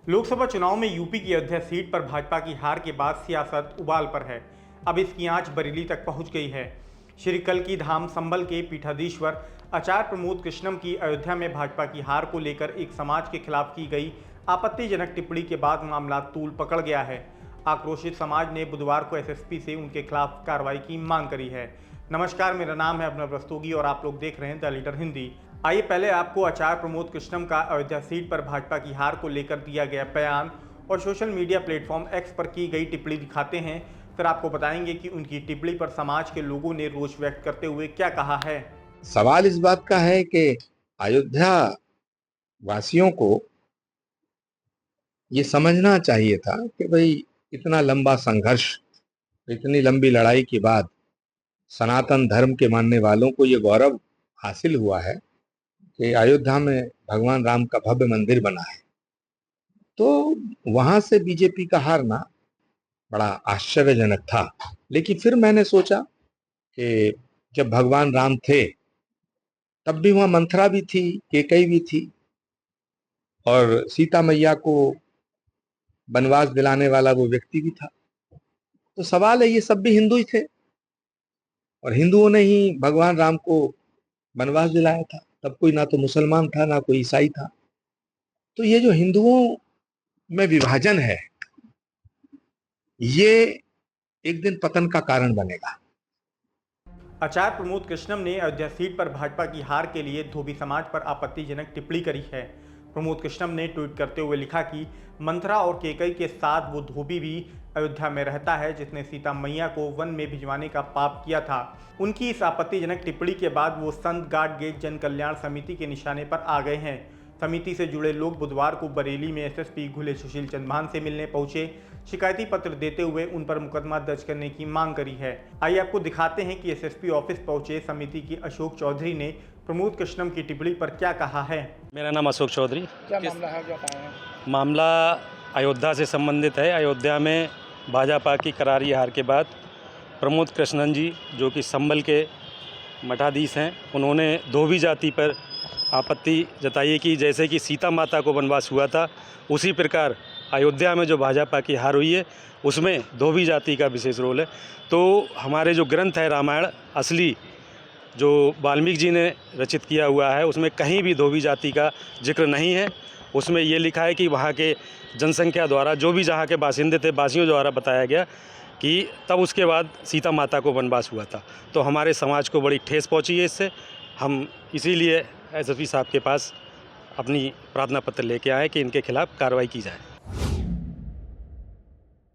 लोकसभा चुनाव में यूपी की अयोध्या सीट पर भाजपा की हार के बाद सियासत उबाल पर है। अब इसकी आंच बरेली तक पहुंच गई है। श्री कल्की धाम संभल के पीठाधीश्वर आचार्य प्रमोद कृष्णम की अयोध्या में भाजपा की हार को लेकर एक समाज के खिलाफ की गई आपत्तिजनक टिप्पणी के बाद मामला तूल पकड़ गया है। आक्रोशित समाज ने बुधवार को एसएसपी से उनके खिलाफ कार्रवाई की मांग करी है। नमस्कार, मेरा नाम है अभिनव रस्तोगी और आप लोग देख रहे हैं द लीडर हिंदी। आइए पहले आपको आचार्य प्रमोद कृष्णम का अयोध्या सीट पर भाजपा की हार को लेकर दिया गया बयान और सोशल मीडिया प्लेटफॉर्म एक्स पर की गई टिप्पणी दिखाते हैं। फिर आपको बताएंगे कि उनकी टिप्पणी पर समाज के लोगों ने रोष व्यक्त करते हुए क्या कहा है। सवाल इस बात का है कि अयोध्या वासियों को ये समझना चाहिए था कि भाई इतना लंबा संघर्ष, इतनी लंबी लड़ाई के बाद सनातन धर्म के मानने वालों को ये गौरव हासिल हुआ है कि अयोध्या में भगवान राम का भव्य मंदिर बना है। तो वहां से बीजेपी का हारना बड़ा आश्चर्यजनक था। लेकिन फिर मैंने सोचा कि जब भगवान राम थे तब भी वहां मंथरा भी थी, कैकेयी भी थी और सीता मैया को वनवास दिलाने वाला वो व्यक्ति भी था। तो सवाल है, ये सब भी हिंदू ही थे और हिंदुओं ने ही भगवान राम को वनवास दिलाया था। तब कोई ना तो मुसलमान था ना कोई ईसाई था। तो ये जो हिंदुओं में विभाजन है, ये एक दिन पतन का कारण बनेगा। आचार्य प्रमोद कृष्णम ने अयोध्या सीट पर भाजपा की हार के लिए धोबी समाज पर आपत्तिजनक टिप्पणी करी है। प्रमोद कृष्णम ने ट्वीट करते हुए लिखा कि मंथरा और कैकेयी के साथ वो धोबी भी अयोध्या में रहता है जिसने सीता मैया को वन में भिजवाने का पाप किया था। उनकी इस आपत्तिजनक टिप्पणी के बाद वो संत गाड गेट जन कल्याण समिति के निशाने पर आ गए हैं। समिति से जुड़े लोग बुधवार को बरेली में एसएसपी घुले सुशील चंद्रभान से मिलने पहुंचे। शिकायती पत्र देते हुए उन पर मुकदमा दर्ज करने की मांग करी है। आइए आपको दिखाते हैं कि एसएसपी ऑफिस पहुंचे समिति की अशोक चौधरी ने प्रमोद कृष्णम की टिप्पणी पर क्या कहा है। मेरा नाम अशोक चौधरी। क्या मामला है, क्या कहा है? मामला अयोध्या से संबंधित है। अयोध्या में भाजपा की करारी हार के बाद प्रमोद कृष्णन जी, जो कि संभल के मठाधीश हैं, उन्होंने धोबी जाति पर आपत्ति जताई है कि जैसे कि सीता माता को वनवास हुआ था, उसी प्रकार अयोध्या में जो भाजपा की हार हुई है उसमें धोबी जाति का विशेष रोल है। तो हमारे जो ग्रंथ है रामायण असली, जो वाल्मीकि जी ने रचित किया हुआ है, उसमें कहीं भी धोबी जाति का जिक्र नहीं है। उसमें ये लिखा है कि वहाँ के जनसंख्या द्वारा, जो भी जहाँ के बासिंदे थे, बासियों द्वारा बताया गया कि तब उसके बाद सीता माता को वनवास हुआ था। तो हमारे समाज को बड़ी ठेस पहुँची है इससे। हम इसीलिए एसएसपी साहब के पास अपनी प्रार्थना पत्र लेके आए कि इनके खिलाफ़ कार्रवाई की जाए।